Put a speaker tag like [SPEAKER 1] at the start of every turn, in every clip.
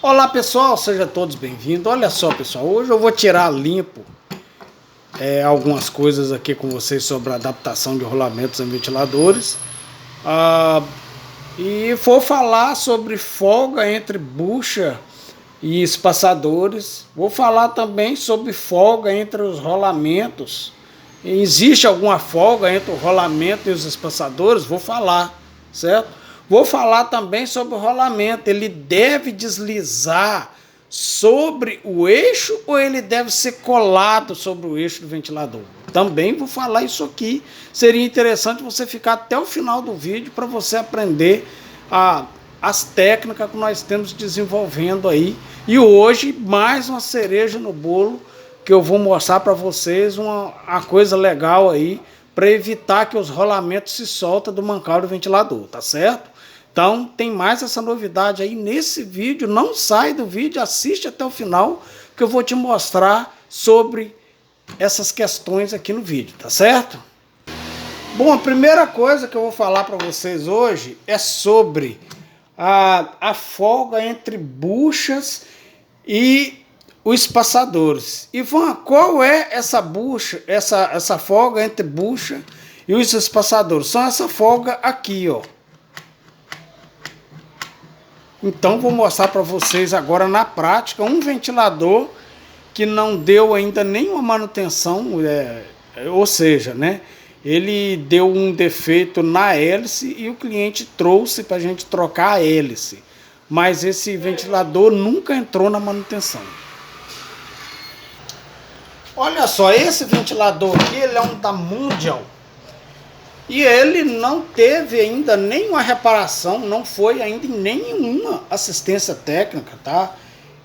[SPEAKER 1] Olá pessoal, sejam todos bem-vindos. Olha só pessoal, hoje eu vou tirar limpo algumas coisas aqui com vocês sobre a adaptação de rolamentos em ventiladores e vou falar sobre folga entre bucha e espaçadores. Vou falar também sobre folga entre os rolamentos. Existe alguma folga entre o rolamento e os espaçadores? Vou falar, certo? Vou falar também sobre o rolamento. Ele deve deslizar sobre o eixo ou ele deve ser colado sobre o eixo do ventilador? Também vou falar isso aqui. Seria interessante você ficar até o final do vídeo para você aprender as técnicas que nós temos desenvolvendo aí. E hoje, mais uma cereja no bolo, que eu vou mostrar para vocês uma coisa legal aí, para evitar que os rolamentos se soltem do mancal do ventilador, tá certo? Então, tem mais essa novidade aí nesse vídeo. Não sai do vídeo, assiste até o final, que eu vou te mostrar sobre essas questões aqui no vídeo, tá certo? Bom, a primeira coisa que eu vou falar para vocês hoje é sobre a folga entre buchas e os espaçadores. Ivan, qual é essa bucha, essa folga entre bucha e os espaçadores? São essa folga aqui, ó. Então vou mostrar para vocês agora na prática um ventilador que não deu ainda nenhuma manutenção, ou seja, né, ele deu um defeito na hélice e o cliente trouxe para a gente trocar a hélice, mas esse ventilador nunca entrou na manutenção. Olha só, esse ventilador aqui, ele é um da Mundial. E ele não teve ainda nenhuma reparação, não foi ainda em nenhuma assistência técnica, tá?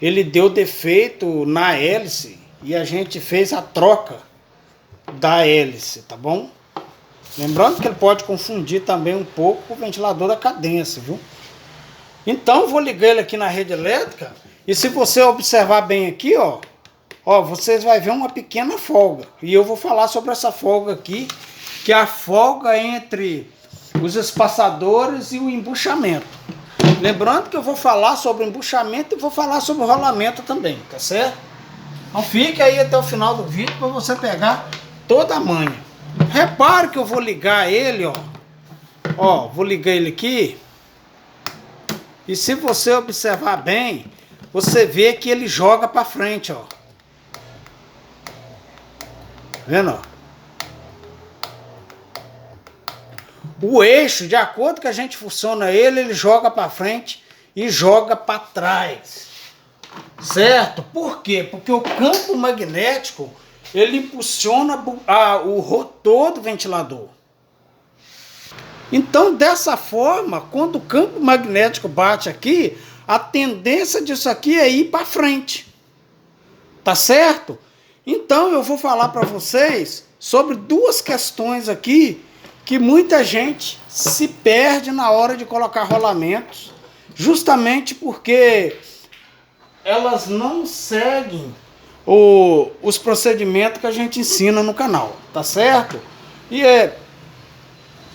[SPEAKER 1] Ele deu defeito na hélice e a gente fez a troca da hélice, tá bom? Lembrando que ele pode confundir também um pouco com o ventilador da cadência, viu? Então vou ligar ele aqui na rede elétrica e se você observar bem aqui, ó, vocês vão ver uma pequena folga. E eu vou falar sobre essa folga aqui, que é a folga entre os espaçadores e o embuchamento. Lembrando que eu vou falar sobre o embuchamento e vou falar sobre o rolamento também, tá certo? Então fique aí até o final do vídeo para você pegar toda a manha. Repare que eu vou ligar ele, ó, vou ligar ele aqui. E se você observar bem, você vê que ele joga para frente, ó. Tá vendo, ó? O eixo, de acordo que a gente funciona ele joga para frente e joga para trás, certo? Por quê? Porque o campo magnético, ele impulsiona o rotor do ventilador. Então, dessa forma, quando o campo magnético bate aqui, a tendência disso aqui é ir para frente, tá certo? Então, eu vou falar para vocês sobre duas questões aqui que muita gente se perde na hora de colocar rolamentos, justamente porque elas não seguem os procedimentos que a gente ensina no canal, tá certo? E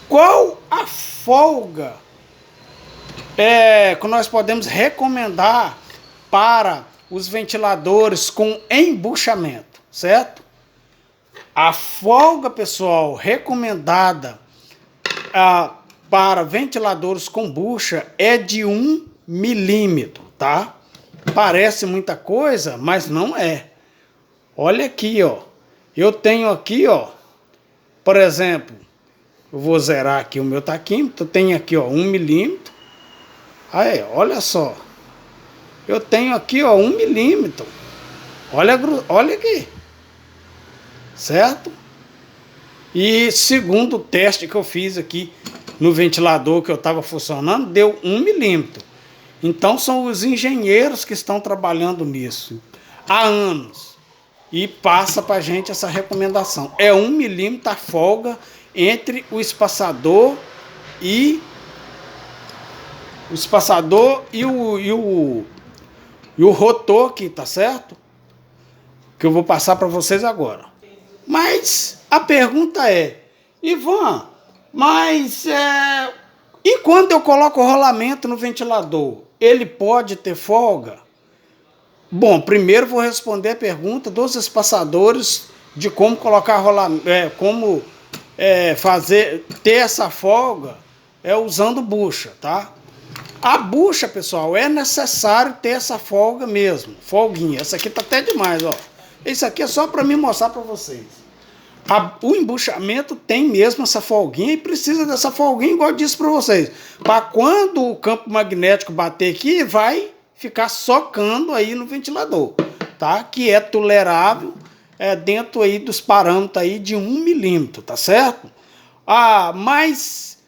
[SPEAKER 1] qual a folga que nós podemos recomendar para os ventiladores com embuchamento, certo? A folga, pessoal, recomendada para ventiladores com bucha é de 1 milímetro, tá? Parece muita coisa, mas não é. Olha aqui, ó. Eu tenho aqui, ó, por exemplo, eu vou zerar aqui o meu taquímetro, tenho aqui, ó, 1 milímetro. Aí, olha só. Eu tenho aqui, ó, 1 milímetro. Olha aqui. Certo? E segundo o teste que eu fiz aqui no ventilador que eu estava funcionando, deu 1 milímetro. Então são os engenheiros que estão trabalhando nisso há anos. E passa para a gente essa recomendação. É 1 milímetro a folga entre o espaçador e o rotor aqui, tá certo? Que eu vou passar para vocês agora. Mas a pergunta é, Ivan, e quando eu coloco o rolamento no ventilador, ele pode ter folga? Bom, primeiro vou responder a pergunta dos espaçadores de como colocar ter essa folga usando bucha, tá? A bucha, pessoal, é necessário ter essa folga mesmo, folguinha. Essa aqui tá até demais, ó. Isso aqui é só para mim mostrar para vocês. O embuchamento tem mesmo essa folguinha e precisa dessa folguinha, igual eu disse para vocês. Para quando o campo magnético bater aqui, vai ficar socando aí no ventilador, tá? Que é tolerável, dentro aí dos parâmetros aí de 1 milímetro, tá certo? Mas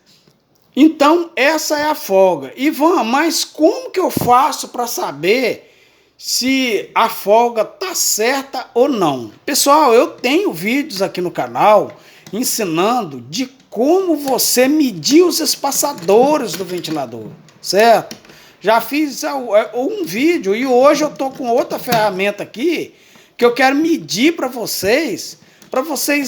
[SPEAKER 1] então essa é a folga. Ivan, mas como que eu faço para saber se a folga tá certa ou não? Pessoal, eu tenho vídeos aqui no canal ensinando de como você medir os espaçadores do ventilador, certo? Já fiz um vídeo e hoje eu tô com outra ferramenta aqui que eu quero medir para vocês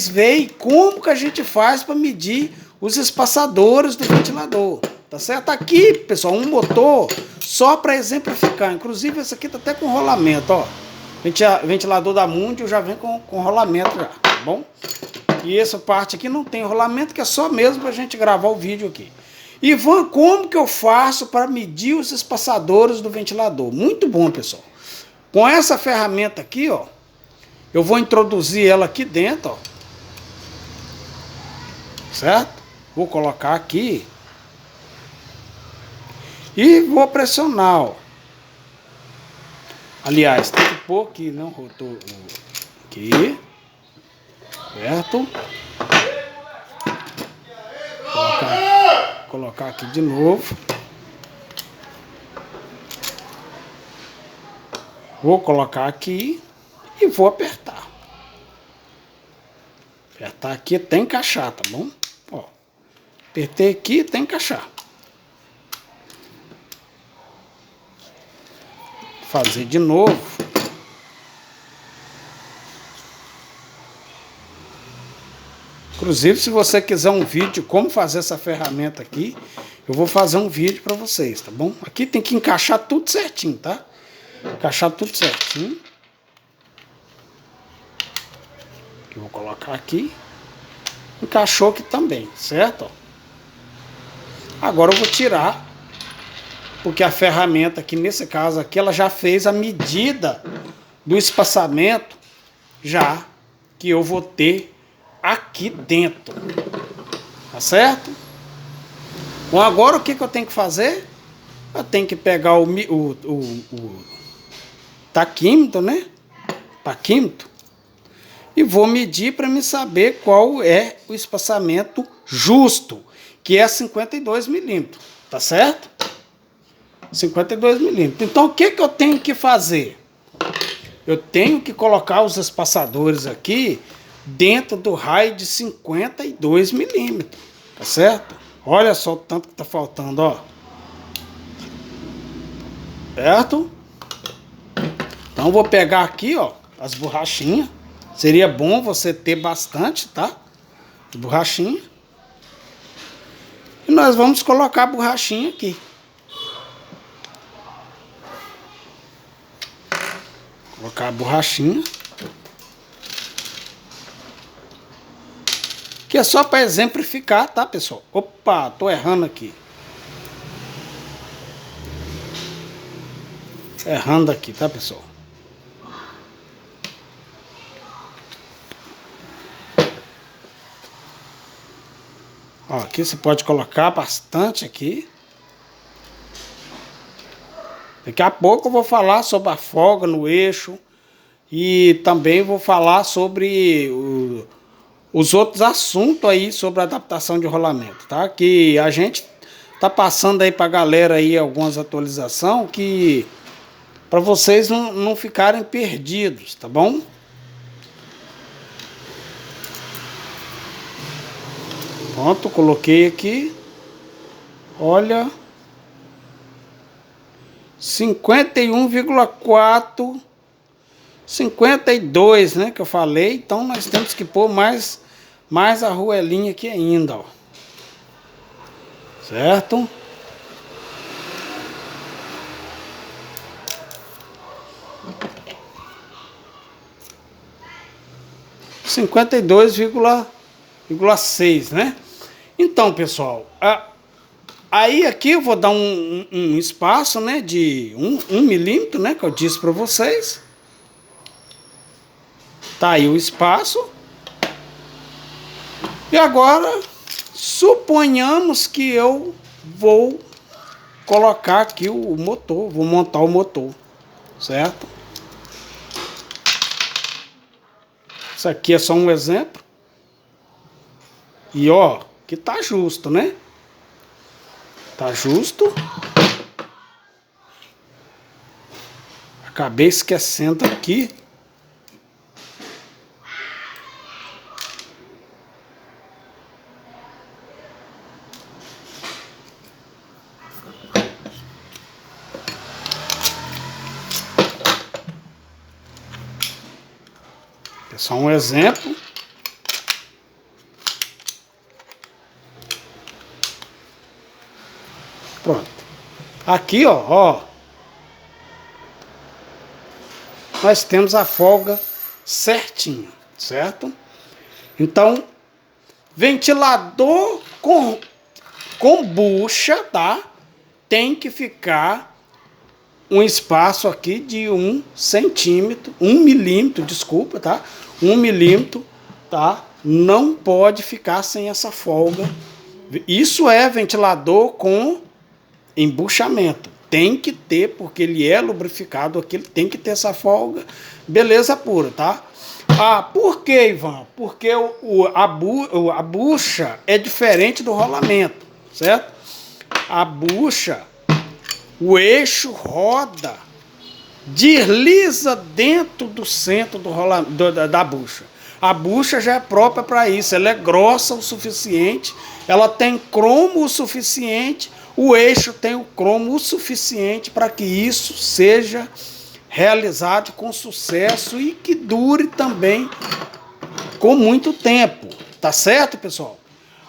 [SPEAKER 1] verem como que a gente faz para medir os espaçadores do ventilador. Tá certo? Aqui, pessoal, um motor só para exemplificar. Inclusive, esse aqui tá até com rolamento, ó. Ventilador da Mundial já vem com rolamento já, tá bom? E essa parte aqui não tem rolamento, que é só mesmo pra gente gravar o vídeo aqui. Ivan, como que eu faço para medir os espaçadores do ventilador? Muito bom, pessoal. Com essa ferramenta aqui, ó, eu vou introduzir ela aqui dentro, ó. Certo? Vou colocar aqui. E vou pressionar, ó. Aliás, tem que pôr aqui, não? Aqui. Certo? Colocar aqui de novo. Vou colocar aqui e vou apertar. Apertar aqui até encaixar, tá bom? Ó. Apertei aqui até encaixar. Fazer de novo. Inclusive, se você quiser um vídeo de como fazer essa ferramenta aqui, eu vou fazer um vídeo para vocês, tá bom? Aqui tem que encaixar tudo certinho, tá? Encaixar tudo certinho. Eu vou colocar aqui. Encaixou aqui também, certo? Agora eu vou tirar, porque a ferramenta aqui, nesse caso aqui, ela já fez a medida do espaçamento já que eu vou ter aqui dentro, tá certo? Bom, agora o que eu tenho que fazer? Eu tenho que pegar o taquímetro, né? Taquímetro, e vou medir para me saber qual é o espaçamento justo, que é 52 milímetros, tá certo? 52 milímetros. Então o que eu tenho que fazer? Eu tenho que colocar os espaçadores aqui dentro do raio de 52 milímetros, tá certo? Olha só o tanto que tá faltando, ó. Certo? Então vou pegar aqui, ó, as borrachinhas. Seria bom você ter bastante, tá? Borrachinha. E nós vamos colocar a borrachinha aqui. Colocar a borrachinha. Que é só para exemplificar, tá, pessoal? Opa, tô errando aqui. Errando aqui, tá, pessoal? Ó, aqui você pode colocar bastante aqui. Daqui a pouco eu vou falar sobre a folga no eixo e também vou falar sobre os outros assuntos aí sobre a adaptação de rolamento, tá? Que a gente tá passando aí pra galera aí algumas atualizações que para vocês não ficarem perdidos, tá bom? Pronto, coloquei aqui. Olha, 51,4, 52, né, que eu falei. Então nós temos que pôr mais a arruelinha aqui ainda, ó. Certo? 52,6, né? Então, pessoal, aí aqui eu vou dar um espaço, né, de 1 milímetro, né, que eu disse para vocês. Tá aí o espaço. E agora, suponhamos que eu vou colocar aqui o motor, vou montar o motor, certo? Isso aqui é só um exemplo. E ó, que tá justo, né? Tá justo. Acabei esquecendo aqui. É só um exemplo. Pronto. Aqui, ó, nós temos a folga certinha, certo? Então, ventilador com bucha, tá? Tem que ficar um espaço aqui de 1 centímetro, 1 milímetro, desculpa, tá? 1 milímetro, tá? Não pode ficar sem essa folga. Isso é ventilador com embuchamento. Tem que ter, porque ele é lubrificado aqui, ele tem que ter essa folga. Beleza pura, tá? Ah, por que, Ivan? Porque a bucha é diferente do rolamento, certo? A bucha, o eixo roda, desliza dentro do centro da bucha. A bucha já é própria para isso, ela é grossa o suficiente, ela tem cromo o suficiente, o eixo tem o cromo o suficiente para que isso seja realizado com sucesso e que dure também com muito tempo. Tá certo, pessoal?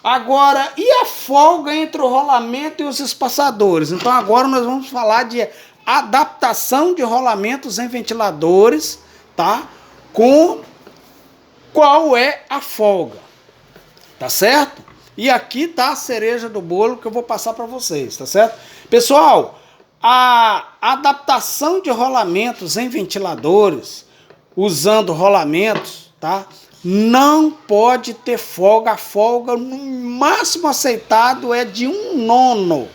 [SPEAKER 1] Agora, e a folga entre o rolamento e os espaçadores? Então agora nós vamos falar de adaptação de rolamentos em ventiladores, tá? Com qual é a folga, tá certo? E aqui tá a cereja do bolo que eu vou passar para vocês, tá certo? Pessoal, a adaptação de rolamentos em ventiladores, usando rolamentos, tá? Não pode ter folga. A folga no máximo aceitado é de 1/9.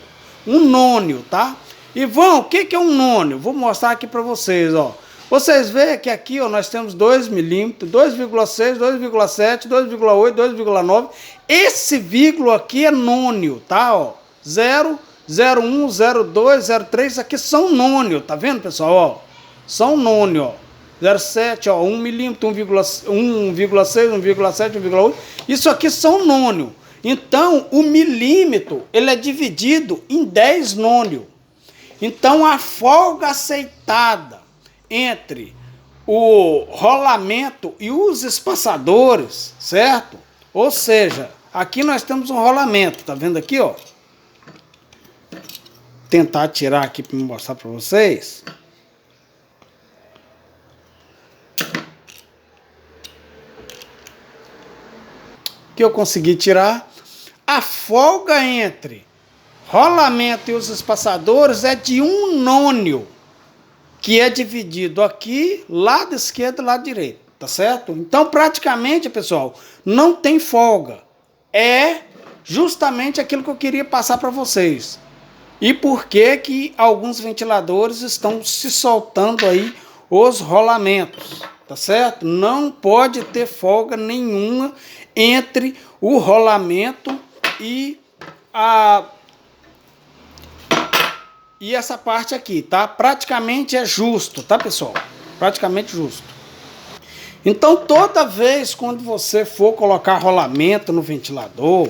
[SPEAKER 1] 1/9, tá? Ivan, o que é 1/9? Vou mostrar aqui para vocês, ó. Vocês veem que aqui, ó, nós temos 2 milímetros, 2,6, 2,7, 2,8, 2,9. Esse vírgula aqui é nônio, tá? Ó, 0, 0,1, 0,2, 0,3, aqui são nônio, tá vendo, pessoal? Ó, são nônio, ó. 0,7, ó, 1 milímetro, 1,6, 1,7, 1,8. Isso aqui são nônio. Então, o milímetro, ele é dividido em 10 nônio. Então, a folga aceitada entre o rolamento e os espaçadores, certo? Ou seja, aqui nós temos um rolamento, tá vendo aqui, ó? Tentar tirar aqui para mostrar para vocês. Que eu consegui tirar. A folga entre rolamento e os espaçadores é de 1/9, que é dividido aqui, lado esquerdo e lado direito, tá certo? Então, praticamente, pessoal, não tem folga. É justamente aquilo que eu queria passar para vocês. E por que alguns ventiladores estão se soltando aí os rolamentos, tá certo? Não pode ter folga nenhuma entre o rolamento e essa parte aqui, tá? Praticamente é justo, tá, pessoal? Praticamente justo. Então, toda vez quando você for colocar rolamento no ventilador,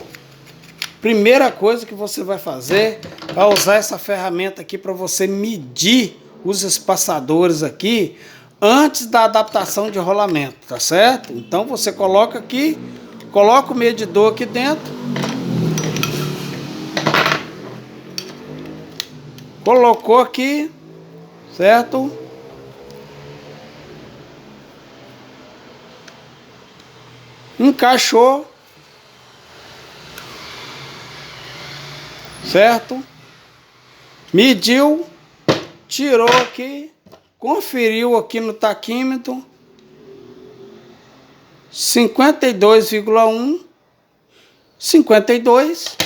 [SPEAKER 1] primeira coisa que você vai fazer é usar essa ferramenta aqui para você medir os espaçadores aqui antes da adaptação de rolamento, tá certo? Então, você coloca aqui, coloca o medidor aqui dentro, colocou aqui, certo? encaixou, certo? Mediu, tirou aqui, conferiu aqui no taquímetro, 52,1, 52,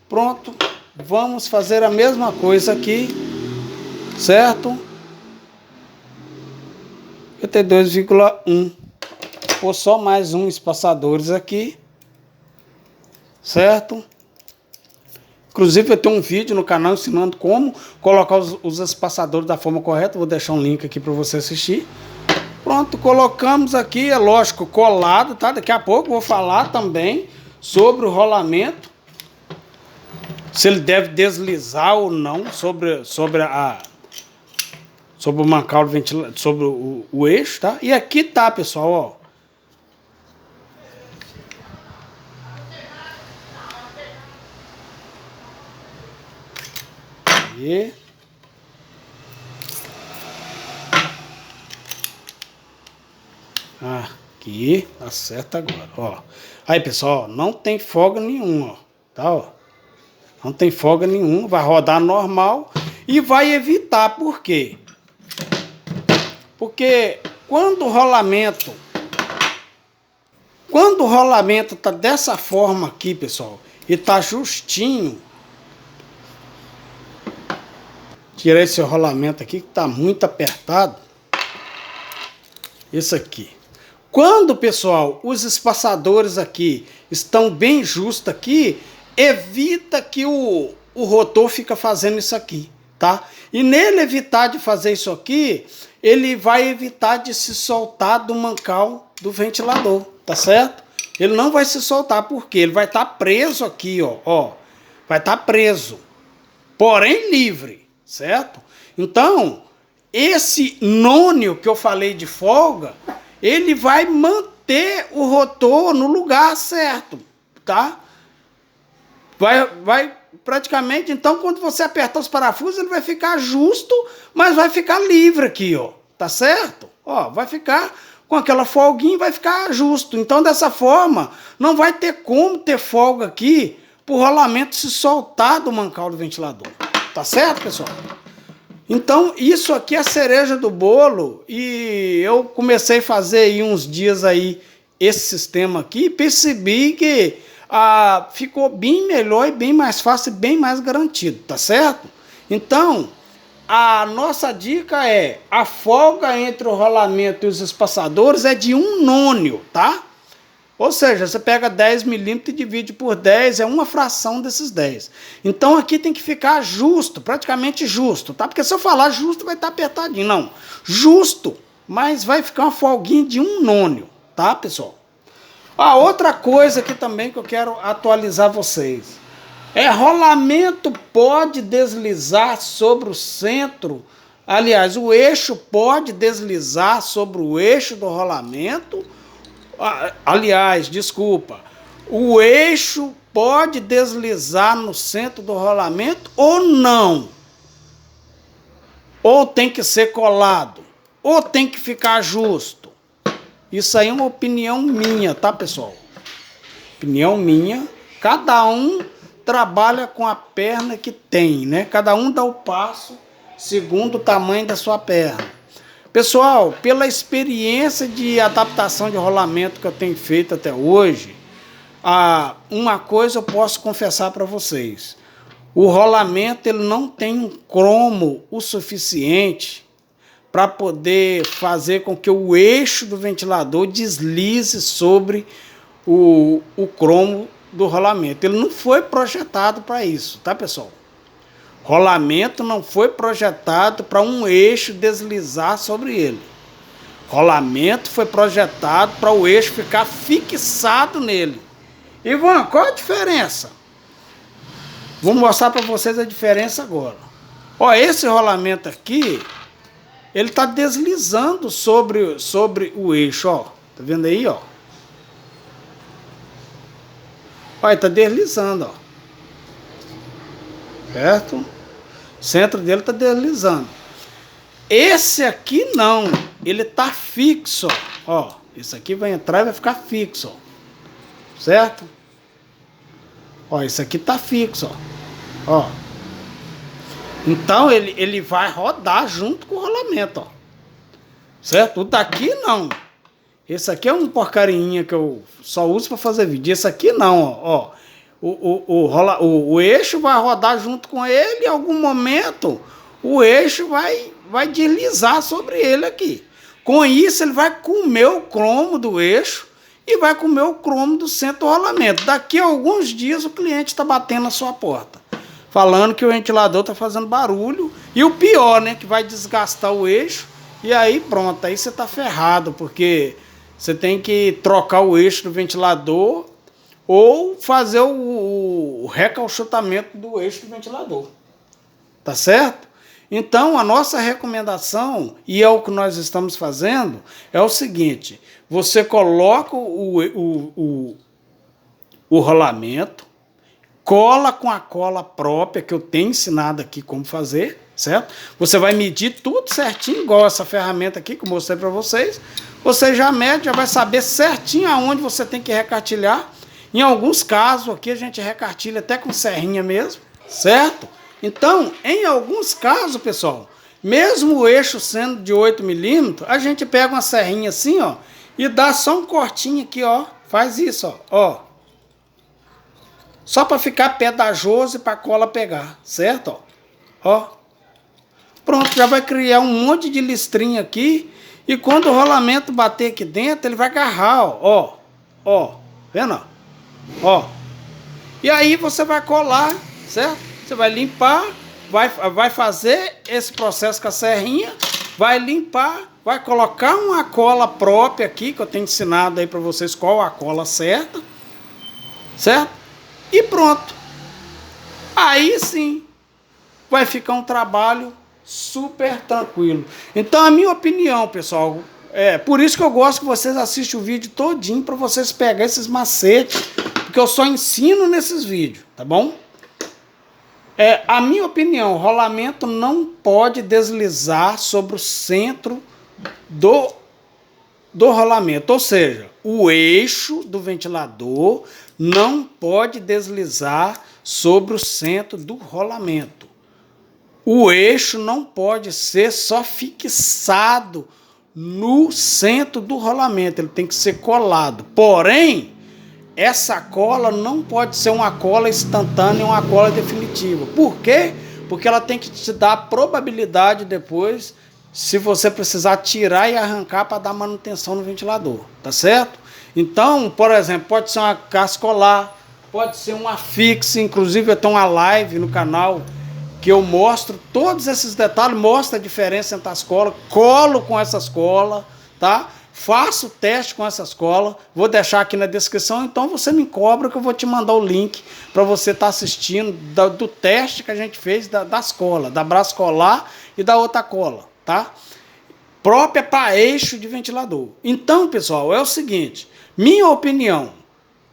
[SPEAKER 1] pronto. Vamos fazer a mesma coisa aqui, certo? 52,1. Vou só mais um espaçadores aqui, certo? Inclusive eu tenho um vídeo no canal ensinando como colocar os espaçadores da forma correta. Vou deixar um link aqui para você assistir. Pronto, colocamos aqui, é lógico, colado, tá? Daqui a pouco eu vou falar também sobre o rolamento, se ele deve deslizar ou não sobre o mancal do ventilador, sobre o eixo, tá? E aqui tá, pessoal, ó. E aqui, acerta agora, ó. Aí, pessoal, não tem folga nenhuma, ó, tá, ó. Não tem folga nenhuma, vai rodar normal e vai evitar, por quê? Porque quando o rolamento tá dessa forma aqui, pessoal, e tá justinho, tirar esse rolamento aqui que tá muito apertado. Isso aqui. Quando, pessoal, os espaçadores aqui estão bem justos aqui, evita que o rotor fica fazendo isso aqui, tá? E nele evitar de fazer isso aqui, ele vai evitar de se soltar do mancal do ventilador, tá certo? Ele não vai se soltar, porque ele vai estar preso aqui, ó. Vai estar preso, porém livre, certo? Então, esse nônio que eu falei de folga, ele vai manter o rotor no lugar certo, tá? Vai praticamente, então, quando você apertar os parafusos, ele vai ficar justo, mas vai ficar livre aqui, ó, tá certo? Ó, vai ficar com aquela folguinha, vai ficar justo. Então, dessa forma, não vai ter como ter folga aqui pro rolamento se soltar do mancal do ventilador, tá certo, pessoal? Então, isso aqui é a cereja do bolo, e eu comecei a fazer aí uns dias aí esse sistema aqui, e percebi que ficou bem melhor e bem mais fácil e bem mais garantido, tá certo? Então, a nossa dica é, a folga entre o rolamento e os espaçadores é de 1 nônio, tá? Ou seja, você pega 10 milímetros e divide por 10, é uma fração desses 10. Então aqui tem que ficar justo, praticamente justo, tá? Porque se eu falar justo vai estar apertadinho, não. Justo, mas vai ficar uma folguinha de 1 nônio, tá, pessoal? Outra coisa aqui também que eu quero atualizar vocês. Rolamento pode deslizar sobre o centro, aliás, o eixo pode deslizar sobre o eixo do rolamento. Aliás, desculpa, o eixo pode deslizar no centro do rolamento ou não? Ou tem que ser colado? Ou tem que ficar justo? Isso aí é uma opinião minha, tá, pessoal? Opinião minha. Cada um trabalha com a perna que tem, né? Cada um dá o passo segundo o tamanho da sua perna. Pessoal, pela experiência de adaptação de rolamento que eu tenho feito até hoje, uma coisa eu posso confessar para vocês. O rolamento ele não tem um cromo o suficiente para poder fazer com que o eixo do ventilador deslize sobre o cromo do rolamento. Ele não foi projetado para isso, tá, pessoal? Rolamento não foi projetado para um eixo deslizar sobre ele. Rolamento foi projetado para o eixo ficar fixado nele. Ivan, qual a diferença? Vou mostrar para vocês a diferença agora. Ó, esse rolamento aqui, ele está deslizando sobre o eixo, ó. Tá vendo aí, ó? Ó, ele está deslizando, ó. Certo? O centro dele está deslizando. Esse aqui não, ele está fixo, ó. Esse aqui vai entrar e vai ficar fixo, ó. certo? Ó, isso aqui tá fixo, ó. Então ele vai rodar junto com o rolamento, ó. Certo? O daqui não. Esse aqui é um porcarinha que eu só uso para fazer vídeo. Esse aqui não, ó. O eixo vai rodar junto com ele, em algum momento o eixo vai deslizar sobre ele aqui. Com isso ele vai comer o cromo do eixo e vai comer o cromo do centro do rolamento. Daqui a alguns dias o cliente está batendo na sua porta, falando que o ventilador está fazendo barulho. E o pior, né, que vai desgastar o eixo. E aí pronto, aí você está ferrado, porque você tem que trocar o eixo do ventilador ou fazer o recalchutamento do eixo do ventilador. Tá certo? Então, a nossa recomendação, e é o que nós estamos fazendo, é o seguinte: você coloca o rolamento, cola com a cola própria, que eu tenho ensinado aqui como fazer, certo? Você vai medir tudo certinho, igual essa ferramenta aqui que eu mostrei para vocês. Você já mede, já vai saber certinho aonde você tem que recartilhar. Em alguns casos aqui a gente recartilha até com serrinha mesmo, certo? Então, em alguns casos, pessoal, mesmo o eixo sendo de 8 milímetros, a gente pega uma serrinha assim, ó, e dá só um cortinho aqui, ó. Faz isso, ó. Só para ficar pedajoso e para a cola pegar, certo? Ó. Pronto, já vai criar um monte de listrinha aqui. E quando o rolamento bater aqui dentro, ele vai agarrar, ó. Ó. Vendo? Ó. E aí você vai colar, certo? Você vai limpar, vai fazer esse processo com a serrinha, vai limpar, vai colocar uma cola própria aqui, que eu tenho ensinado aí para vocês qual a cola certa, certo? E pronto. Aí sim vai ficar um trabalho super tranquilo. Então, a minha opinião, pessoal, por isso que eu gosto que vocês assistam o vídeo todinho, para vocês pegarem esses macetes, porque eu só ensino nesses vídeos, tá bom? A minha opinião, o rolamento não pode deslizar sobre o centro do rolamento, ou seja, o eixo do ventilador não pode deslizar sobre o centro do rolamento. O eixo não pode ser só fixado no centro do rolamento, ele tem que ser colado. Porém, essa cola não pode ser uma cola instantânea, uma cola definitiva. Por quê? Porque ela tem que te dar a probabilidade depois, se você precisar tirar e arrancar para dar manutenção no ventilador, tá certo? Então, por exemplo, pode ser uma cascolar, pode ser uma fixa, inclusive eu tenho uma live no canal que eu mostro todos esses detalhes, mostro a diferença entre as colas, colo com essas colas, tá? Faço o teste com essas colas, vou deixar aqui na descrição, então você me cobra que eu vou te mandar o link para você estar assistindo do teste que a gente fez das colas, da braço colar e da outra cola, tá? Própria para eixo de ventilador. Então, pessoal, é o seguinte, minha opinião,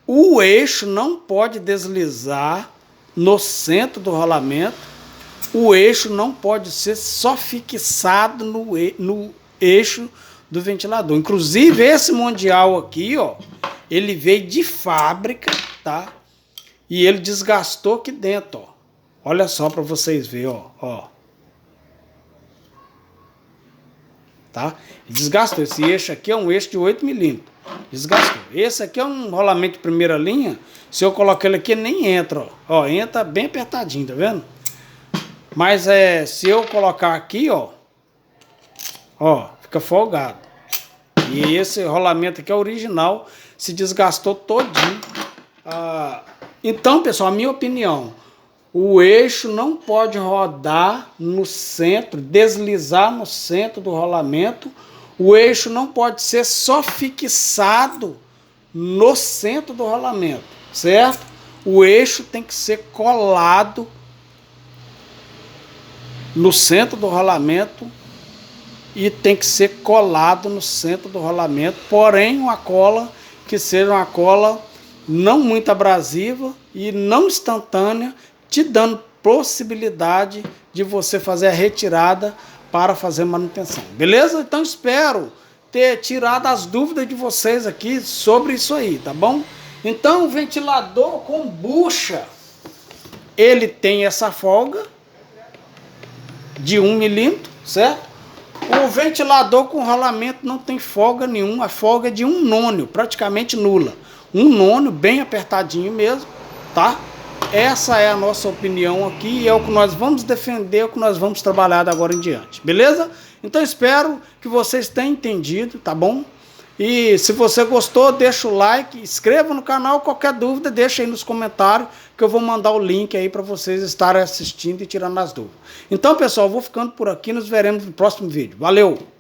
[SPEAKER 1] o eixo não pode deslizar no centro do rolamento, o eixo não pode ser só fixado no eixo do ventilador. Inclusive, esse mundial aqui, ó, ele veio de fábrica, tá? E ele desgastou aqui dentro, ó. Olha só para vocês verem, ó. Tá? Desgastou. Esse eixo aqui é um eixo de 8 milímetros. Desgastou. Esse aqui é um rolamento de primeira linha. Se eu colocar ele aqui, ele nem entra, ó. Ó, entra bem apertadinho, tá vendo? Mas se eu colocar aqui, ó, fica folgado. E esse rolamento aqui é original, se desgastou todinho. Então, pessoal, a minha opinião, o eixo não pode rodar no centro, deslizar no centro do rolamento. O eixo não pode ser só fixado no centro do rolamento, certo? O eixo tem que ser colado no centro do rolamento e tem que ser colado no centro do rolamento, porém uma cola que seja uma cola não muito abrasiva e não instantânea, te dando possibilidade de você fazer a retirada para fazer manutenção. Beleza? Então espero ter tirado as dúvidas de vocês aqui sobre isso aí, tá bom? Então o ventilador com bucha, ele tem essa folga de 1 milímetro, certo? O ventilador com rolamento não tem folga nenhuma, a folga é de 1/9, praticamente nula. 1/9, bem apertadinho mesmo, tá? Essa é a nossa opinião aqui, é o que nós vamos defender, é o que nós vamos trabalhar da agora em diante, beleza? Então espero que vocês tenham entendido, tá bom? E se você gostou, deixa o like, inscreva no canal, qualquer dúvida deixa aí nos comentários que eu vou mandar o link aí para vocês estarem assistindo e tirando as dúvidas. Então pessoal, vou ficando por aqui, nos veremos no próximo vídeo. Valeu!